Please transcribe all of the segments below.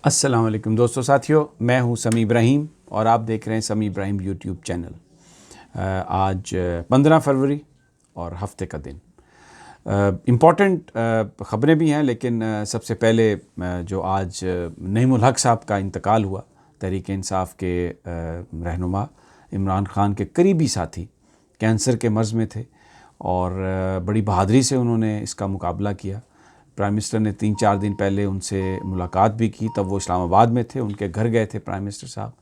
अस्सलाम वालेकुम दोस्तों साथियों, मैं हूं समी इब्राहिम और आप देख रहे हैं समी इब्राहिम यूट्यूब चैनल। आज 15 फरवरी और हफ्ते का दिन। इम्पॉर्टेंट ख़बरें भी हैं, लेकिन सबसे पहले जो आज नईमुल हक साहब का इंतकाल हुआ, तहरीक इंसाफ के रहनुमा इमरान खान के करीबी साथी कैंसर के मर्ज़ में थे और बड़ी बहादुरी से उन्होंने इसका मुकाबला किया। प्राइम मिनिस्टर ने 3-4 दिन पहले उनसे मुलाकात भी की, तब वो इस्लामाबाद में थे, उनके घर गए थे प्राइम मिनिस्टर साहब,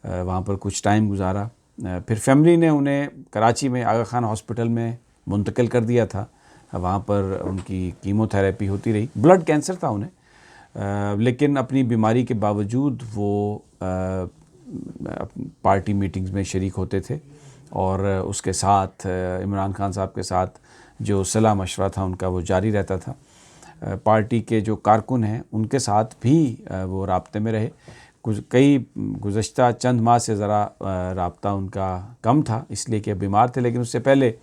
वहाँ पर कुछ टाइम गुजारा। फिर फैमिली ने उन्हें कराची में आगा खान हॉस्पिटल में मुंतकिल कर दिया था, वहाँ पर उनकी कीमोथेरेपी होती रही। ब्लड कैंसर था उन्हें, लेकिन अपनी बीमारी के बावजूद वो पार्टी मीटिंग्स में शरीक होते थे और उसके साथ इमरान खान साहब के साथ जो सलाह मशवरा था उनका वो जारी रहता था। पार्टी के जो कारकुन हैं उनके साथ भी वो राब्ते में रहे। कई गुज़श्ता चंद माह से ज़रा राब्ता उनका कम था, इसलिए कि वो बीमार थे, लेकिन उससे पहले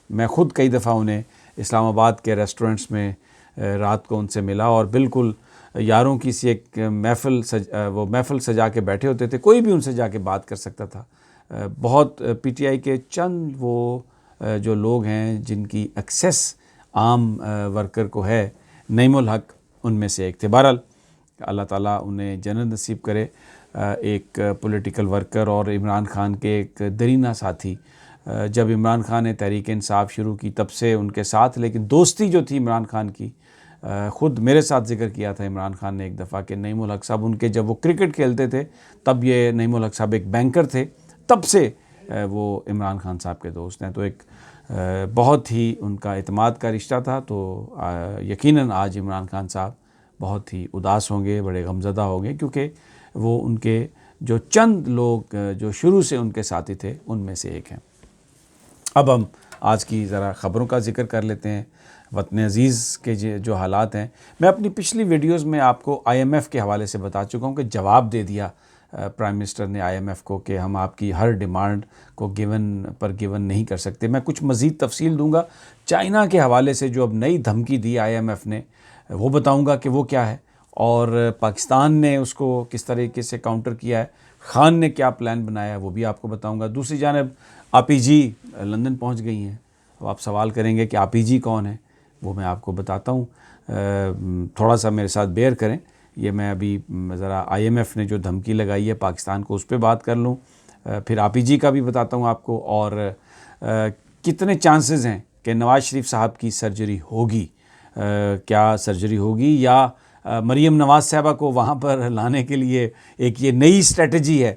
मैं ख़ुद कई दफ़ा उन्हें इस्लामाबाद के रेस्टोरेंट्स में रात को उनसे मिला और बिल्कुल यारों की सी एक महफ़िल सजा के बैठे होते थे, कोई भी उनसे जाके बात कर सकता था। बहुत पीटीआई के चंद वो जो लोग हैं जिनकी एक्सेस आम वर्कर को है, नईमुल हक उनमें से एक थे। बहरहाल अल्लाह ताला उन्हें जन्नत नसीब करे। एक पॉलिटिकल वर्कर और इमरान खान के एक दरीना साथी। जब इमरान खान ने तहरीक इंसाफ शुरू की तब से उनके साथ, लेकिन दोस्ती जो थी इमरान खान की, ख़ुद मेरे साथ ज़िक्र किया था इमरान खान ने एक दफ़ा कि नईमुल हक साहब उनके, जब वो क्रिकेट खेलते थे तब ये नईमुल हक साहब एक बैंकर थे, तब से वो इमरान खान साहब के दोस्त हैं। तो एक बहुत ही उनका एतमाद का रिश्ता था। तो यकीनन आज इमरान खान साहब बहुत ही उदास होंगे, बड़े गमज़दा होंगे, क्योंकि वो उनके जो चंद लोग जो शुरू से उनके साथी थे उनमें से एक हैं। अब हम आज की ज़रा ख़बरों का ज़िक्र कर लेते हैं। वतन अज़ीज़ के जो हालात हैं, मैं अपनी पिछली वीडियोज़ में आपको IMF के हवाले से बता चुका हूँ कि जवाब दे दिया प्राइम मिनिस्टर ने IMF को कि हम आपकी हर डिमांड को गिवन नहीं कर सकते। मैं कुछ मज़ीद तफसील दूंगा। चाइना के हवाले से जो अब नई धमकी दी IMF ने, वो बताऊंगा कि वो क्या है और पाकिस्तान ने उसको किस तरीके से काउंटर किया है, खान ने क्या प्लान बनाया है, वो भी आपको बताऊंगा। दूसरी जानब APG लंदन पहुँच गई हैं। अब आप सवाल करेंगे कि APG कौन है, वो मैं आपको बताता हूँ। थोड़ा सा मेरे साथ बेयर करें। ये मैं अभी ज़रा IMF ने जो धमकी लगाई है पाकिस्तान को, उस पर बात कर लूँ, फिर APG का भी बताता हूँ आपको, और कितने चांसेस हैं कि नवाज़ शरीफ साहब की सर्जरी होगी, क्या सर्जरी होगी, या मरीम नवाज़ साहबा को वहाँ पर लाने के लिए एक ये नई स्ट्रेटजी है।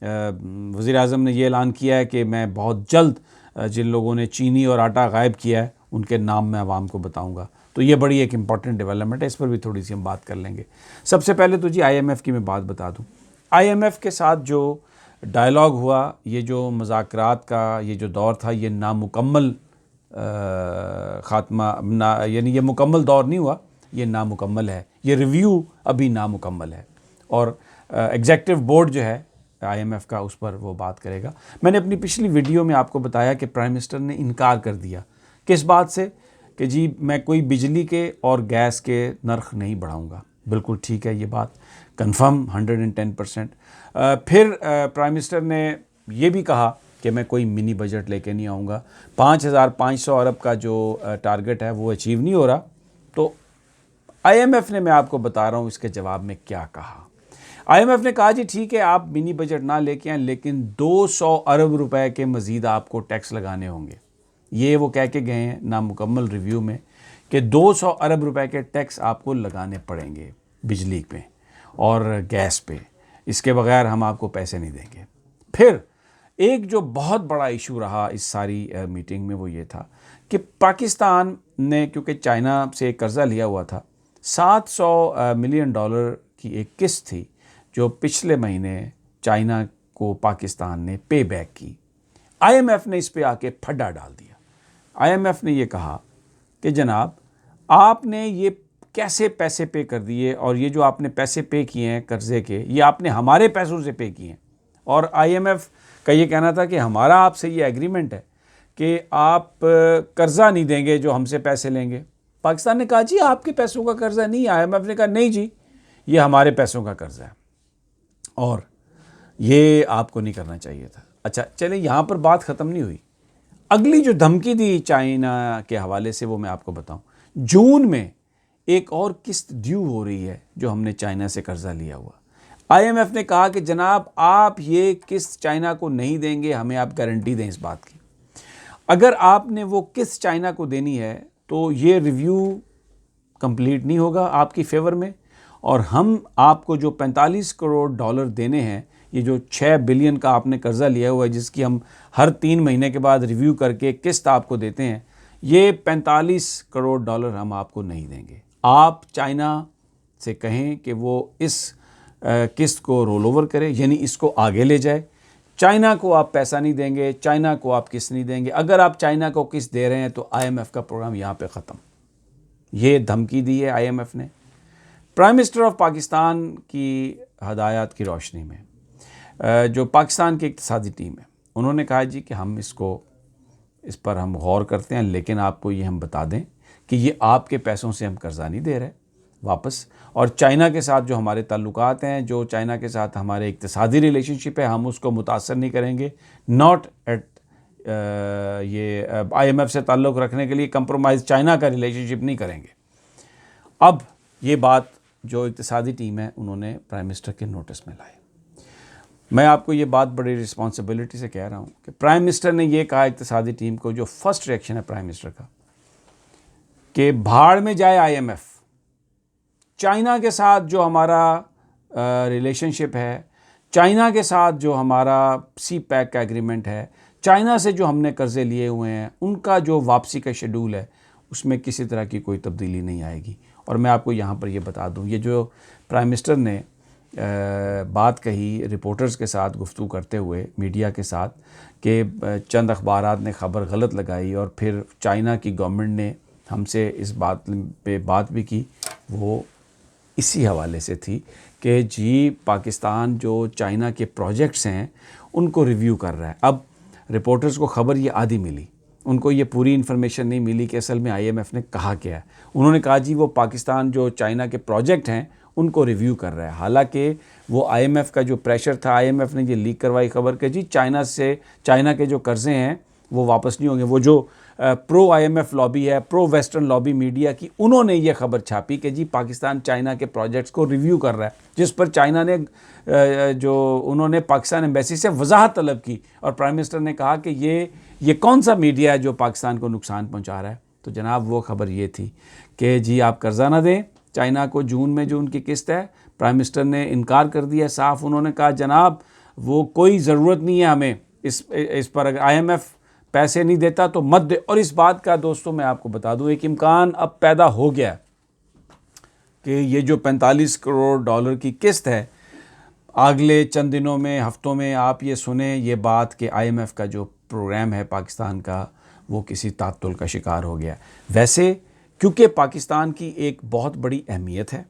वज़ीर-ए-आज़म ने ये ऐलान किया है कि मैं बहुत जल्द जिन लोगों ने चीनी और आटा गायब किया है उनके नाम मैं आवाम को बताऊँगा। तो ये बड़ी एक इम्पॉर्टेंट डेवलपमेंट है, इस पर भी थोड़ी सी हम बात कर लेंगे। सबसे पहले तो जी IMF की मैं बात बता दूं। IMF के साथ जो डायलॉग हुआ, ये जो मुज़ाकरात का ये जो दौर था, ये नामुकम्मल ख़ात्मा यानी ये मुकम्मल दौर नहीं हुआ, ये नामुकम्मल है, ये रिव्यू अभी नामुकम्मल है और एग्जेक्टिव बोर्ड जो है IMF का उस पर वो बात करेगा। मैंने अपनी पिछली वीडियो में आपको बताया कि प्राइम मिनिस्टर ने इनकार कर दिया, किस बात से, कि जी मैं कोई बिजली के और गैस के नर्ख नहीं बढ़ाऊंगा। बिल्कुल ठीक है, ये बात कंफर्म 110%। फिर प्राइम मिनिस्टर ने ये भी कहा कि मैं कोई मिनी बजट लेके नहीं आऊँगा, 5,500 अरब का जो टारगेट है वो अचीव नहीं हो रहा। तो IMF ने, मैं आपको बता रहा हूँ इसके जवाब में क्या कहा। IMF ने कहा जी ठीक है, आप मिनी बजट ना लेके आएँ, लेकिन 200 अरब रुपए के मज़ीद आपको टैक्स लगाने होंगे। ये वो कह के गए हैं नामुकम्मल रिव्यू में कि 200 अरब रुपए के टैक्स आपको लगाने पड़ेंगे बिजली पे और गैस पे, इसके बगैर हम आपको पैसे नहीं देंगे। फिर एक जो बहुत बड़ा इशू रहा इस सारी मीटिंग में, वो ये था कि पाकिस्तान ने, क्योंकि चाइना से कर्ज़ा लिया हुआ था, 700 मिलियन डॉलर की एक किस्त थी जो पिछले महीने चाइना को पाकिस्तान ने पे बैक की। IMF ने इस पे आके फड्डा डाल दिया। IMF ने ये कहा कि जनाब आपने ये कैसे पैसे पे कर दिए, और ये जो आपने पैसे पे किए हैं कर्ज़े के, ये आपने हमारे पैसों से पे किए हैं। और IMF का ये कहना था कि हमारा आपसे ये एग्रीमेंट है कि आप कर्ज़ा नहीं देंगे जो हमसे पैसे लेंगे। पाकिस्तान ने कहा जी आपके पैसों का कर्ज़ा नहीं है। IMF ने कहा नहीं जी, ये हमारे पैसों का कर्ज़ है और ये आपको नहीं करना चाहिए था। अच्छा चलिए, यहाँ पर बात ख़त्म नहीं हुई। अगली जो धमकी दी चाइना के हवाले से वो मैं आपको बताऊं। जून में एक और किस्त ड्यू हो रही है जो हमने चाइना से कर्जा लिया हुआ। आईएमएफ ने कहा कि जनाब आप ये किस्त चाइना को नहीं देंगे, हमें आप गारंटी दें इस बात की। अगर आपने वो किस्त चाइना को देनी है तो ये रिव्यू कंप्लीट नहीं होगा आपकी फेवर में, और हम आपको जो 45 करोड़ डॉलर देने हैं, ये जो 6 बिलियन का आपने कर्जा लिया हुआ है जिसकी हम हर 3 महीने के बाद रिव्यू करके किस्त आपको देते हैं, ये 45 करोड़ डॉलर हम आपको नहीं देंगे। आप चाइना से कहें कि वो इस किस्त को रोल ओवर करे, यानी इसको आगे ले जाए। चाइना को आप पैसा नहीं देंगे, चाइना को आप किस्त नहीं देंगे। अगर आप चाइना को किस्त दे रहे हैं तो आईएमएफ का प्रोग्राम यहाँ पे ख़त्म। ये धमकी दी है आईएमएफ ने। प्राइम मिनिस्टर ऑफ पाकिस्तान की हदायत की रोशनी में जो पाकिस्तान की इक़्तिसादी टीम है, उन्होंने कहा जी कि हम इस पर हम गौर करते हैं, लेकिन आपको ये हम बता दें कि ये आपके पैसों से हम कर्जा नहीं दे रहे वापस, और चाइना के साथ जो हमारे ताल्लुकात हैं, जो चाइना के साथ हमारे इक़्तिसादी रिलेशनशिप है, हम उसको मुतासर नहीं करेंगे। नॉट एट ये आईएमएफ से ताल्लुक़ रखने के लिए कंप्रोमाइज़ चाइना का रिलेशनशिप नहीं करेंगे। अब ये बात जो इक़्तिसादी टीम है उन्होंने प्राइम मिनिस्टर के नोटिस में लाई। मैं आपको ये बात बड़ी रिस्पॉन्सिबिलिटी से कह रहा हूँ कि प्राइम मिनिस्टर ने ये कहा इक़्तिसादी टीम को, जो फर्स्ट रिएक्शन है प्राइम मिनिस्टर का, कि भाड़ में जाए आईएमएफ। चाइना के साथ जो हमारा रिलेशनशिप है, चाइना के साथ जो हमारा सी पैक का एग्रीमेंट है, चाइना से जो हमने कर्ज़े लिए हुए हैं, उनका जो वापसी का शेड्यूल है उसमें किसी तरह की कोई तब्दीली नहीं आएगी। और मैं आपको यहाँ पर ये बता दूँ, ये जो प्राइम मिनिस्टर ने बात कही रिपोर्टर्स के साथ गुफ्तगू करते हुए मीडिया के साथ, कि चंद अखबारात ने ख़बर गलत लगाई और फिर चाइना की गवर्नमेंट ने हमसे इस बात पे बात भी की, वो इसी हवाले से थी कि जी पाकिस्तान जो चाइना के प्रोजेक्ट्स हैं उनको रिव्यू कर रहा है। अब रिपोर्टर्स को ख़बर ये आधी मिली, उनको ये पूरी इन्फॉर्मेशन नहीं मिली कि असल में आईएमएफ ने कहा क्या है। उन्होंने कहा जी वो पाकिस्तान जो चाइना के प्रोजेक्ट हैं उनको रिव्यू कर रहा है। हालांकि वो आईएमएफ का जो प्रेशर था, आईएमएफ ने ये लीक करवाई खबर कि जी चाइना के जो कर्ज़े हैं वो वापस नहीं होंगे। वो जो प्रो आईएमएफ लॉबी है, प्रो वेस्टर्न लॉबी मीडिया की, उन्होंने ये खबर छापी कि जी पाकिस्तान चाइना के प्रोजेक्ट्स को रिव्यू कर रहा है, जिस पर चाइना ने उन्होंने पाकिस्तान एम्बेसी से वजाहत तलब की। और प्राइम मिनिस्टर ने कहा कि ये कौन सा मीडिया है जो पाकिस्तान को नुकसान पहुंचा रहा है। तो जनाब वो खबर ये थी कि जी आप कर्जा ना दें चाइना को। जून में जो उनकी किस्त है, प्राइम मिनिस्टर ने इनकार कर दिया साफ। उन्होंने कहा जनाब वो कोई ज़रूरत नहीं है हमें इस पर, अगर आईएमएफ पैसे नहीं देता तो मत दे। और इस बात का दोस्तों मैं आपको बता दूं, एक इम्कान अब पैदा हो गया कि ये जो 45 करोड़ डॉलर की किस्त है, अगले चंद दिनों में, हफ्तों में आप ये सुने ये बात कि आईएमएफ का जो प्रोग्राम है पाकिस्तान का वो किसी तातुल का शिकार हो गया। वैसे क्योंकि पाकिस्तान की एक बहुत बड़ी अहमियत है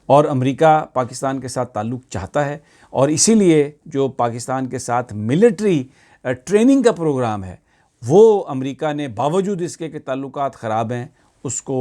और अमेरिका पाकिस्तान के साथ ताल्लुक़ चाहता है, और इसीलिए जो पाकिस्तान के साथ मिलिट्री ट्रेनिंग का प्रोग्राम है वो अमेरिका ने बावजूद इसके कि ताल्लुकात ख़राब हैं उसको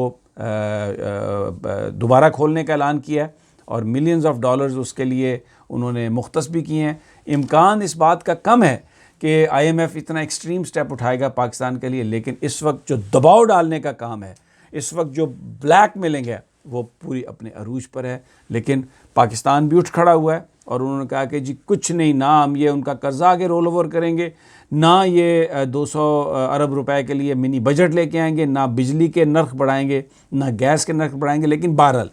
दोबारा खोलने का ऐलान किया है, और मिलियंस ऑफ डॉलर्स उसके लिए उन्होंने मुख्तस भी किए हैं। इम्कान इस बात का कम है कि आईएमएफ इतना एक्सट्रीम स्टेप उठाएगा पाकिस्तान के लिए, लेकिन इस वक्त जो दबाव डालने का काम है, इस वक्त जो ब्लैक मेलिंग है वो पूरी अपने अरूज पर है। लेकिन पाकिस्तान भी उठ खड़ा हुआ है और उन्होंने कहा कि जी कुछ नहीं, ना हम ये उनका कर्जा आगे रोल ओवर करेंगे, ना ये 200 अरब रुपए के लिए मिनी बजट लेके आएंगे, ना बिजली के नर्ख बढ़ाएंगे, ना गैस के नर्ख बढ़ाएंगे। लेकिन बहरहाल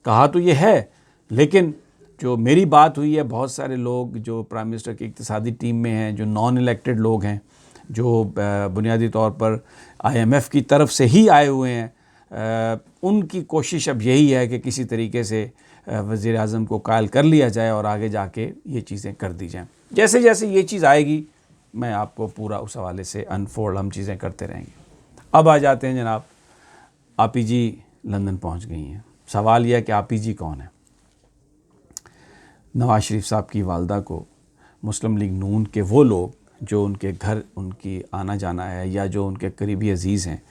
कहा तो ये है, लेकिन जो मेरी बात हुई है, बहुत सारे लोग जो प्राइम मिनिस्टर की इक़्तिसादी टीम में हैं, जो नॉन इलेक्टेड लोग हैं, जो बुनियादी तौर पर आईएमएफ की तरफ से ही आए हुए हैं, उनकी कोशिश अब यही है कि किसी तरीके से वज़ीर आज़म को कायल कर लिया जाए और आगे जाके ये चीज़ें कर दी जाएँ। जैसे जैसे ये चीज़ आएगी मैं आपको पूरा उस हवाले से अनफोल्ड हम चीज़ें करते रहेंगे। अब आ जाते हैं जनाब, आपी जी लंदन पहुंच गई हैं। सवाल यह कि आपी जी कौन है? नवाज शरीफ साहब की वालदा को मुस्लिम लीग नून के वो लोग जो उनके घर उनकी आना जाना है या जो उनके करीबी अजीज़ हैं,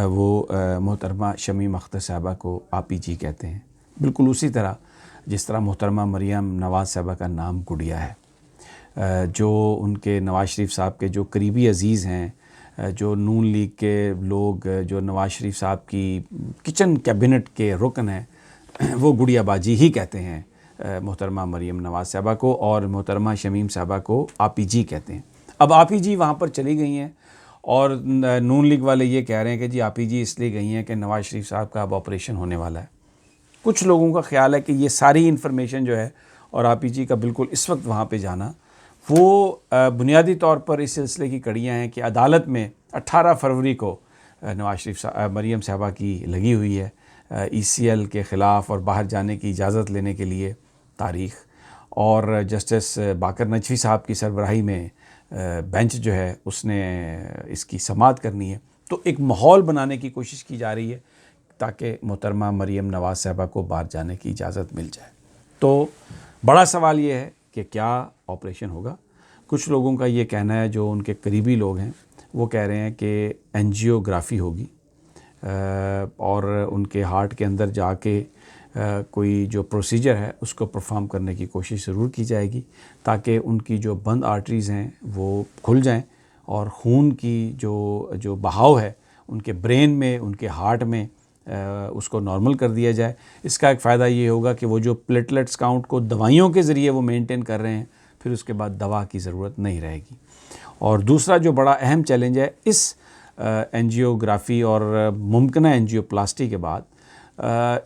वो मोहतरमा शमीम अख्तर साहबा को आपी जी कहते हैं। बिल्कुल उसी तरह जिस तरह मोहतरमा मरियम नवाज़ साहबा का नाम गुड़िया है, जो उनके नवाज़ शरीफ साहब के जो करीबी अज़ीज़ हैं, जो नून लीग के लोग, जो नवाज़ शरीफ साहब की किचन कैबिनेट के रुकन हैं, वो गुड़िया बाजी ही कहते हैं मोहतरमा मरियम नवाज़ साहबा को, और मोहतरमा शमीम साहबा को आपी जी कहते हैं। अब आपी जी वहाँ पर चली गई हैं और नून लीग वाले ये कह रहे हैं कि जी आपी जी इसलिए गई हैं कि नवाज़ शरीफ साहब का अब ऑपरेशन होने वाला है। कुछ लोगों का ख्याल है कि ये सारी इन्फॉर्मेशन जो है और आपी जी का बिल्कुल इस वक्त वहाँ पे जाना, वो बुनियादी तौर पर इस सिलसिले की कड़ियाँ हैं कि अदालत में 18 फरवरी को नवाज़ शरीफ मरियम साहबा की लगी हुई है ECL के ख़िलाफ़ और बाहर जाने की इजाज़त लेने के लिए तारीख़, और जस्टिस बाकर नजफ़ी साहब की सरबराही में बेंच जो है उसने इसकी समाअत करनी है। तो एक माहौल बनाने की कोशिश की जा रही है ताकि मोहतरमा मरियम नवाज़ साहबा को बाहर जाने की इजाज़त मिल जाए। तो बड़ा सवाल ये है कि क्या ऑपरेशन होगा। कुछ लोगों का ये कहना है, जो उनके करीबी लोग हैं वो कह रहे हैं कि एंजियोग्राफी होगी और उनके हार्ट के अंदर जाके कोई जो प्रोसीजर है उसको परफॉर्म करने की कोशिश ज़रूर की जाएगी ताकि उनकी जो बंद आर्टरीज़ हैं वो खुल जाएं और खून की जो बहाव है उनके ब्रेन में, उनके हार्ट में उसको नॉर्मल कर दिया जाए। इसका एक फ़ायदा ये होगा कि वो जो प्लेटलेट्स काउंट को दवाइयों के ज़रिए वो मेंटेन कर रहे हैं, फिर उसके बाद दवा की ज़रूरत नहीं रहेगी। और दूसरा जो बड़ा अहम चैलेंज है इस एंजियोग्राफी और मुमकिना एंजियोप्लास्टी के बाद,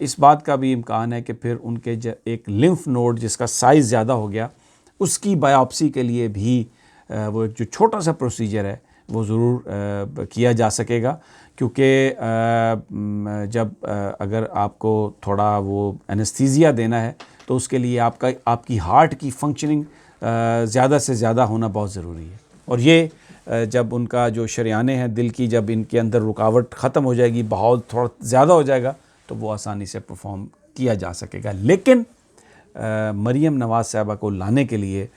इस बात का भी इम्कान है कि फिर उनके एक लिम्फ नोड जिसका साइज़ ज़्यादा हो गया, उसकी बायोप्सी के लिए भी वो जो छोटा सा प्रोसीजर है वो ज़रूर किया जा सकेगा। क्योंकि जब अगर आपको थोड़ा वो एनेस्थीसिया देना है तो उसके लिए आपकी हार्ट की फंक्शनिंग ज़्यादा से ज़्यादा होना बहुत ज़रूरी है। और ये जब उनका जो शरियाने हैं दिल की, जब इनके अंदर रुकावट ख़त्म हो जाएगी, बहाव थोड़ा ज़्यादा हो जाएगा, तो वो आसानी से परफॉर्म किया जा सकेगा। लेकिन मरियम नवाज़ साहबा को लाने के लिए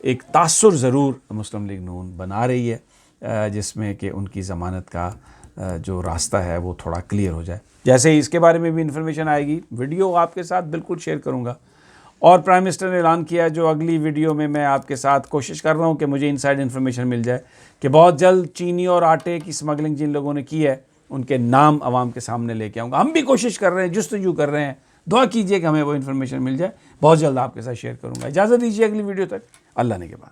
एक तासुर ज़रूर मुस्लिम लीग नून बना रही है, जिसमें कि उनकी ज़मानत का जो रास्ता है वो थोड़ा क्लियर हो जाए। जैसे ही इसके बारे में भी इन्फॉर्मेशन आएगी, वीडियो आपके साथ बिल्कुल शेयर करूँगा। और प्राइम मिनिस्टर ने ऐलान किया, जो अगली वीडियो में मैं आपके साथ कोशिश कर रहा हूँ कि मुझे इनसाइड इन्फॉर्मेशन मिल जाए कि बहुत जल्द चीनी और आटे की स्मगलिंग जिन लोगों ने की है उनके नाम आवाम के सामने लेके आऊँगा। हम भी कोशिश कर रहे हैं, जुस्तजू कर रहे हैं, दुआ कीजिए कि हमें वो इन्फॉर्मेशन मिल जाए। बहुत जल्द आपके साथ शेयर करूँगा। इजाज़त दीजिए अगली वीडियो तक, अल्लाह ने के बाद।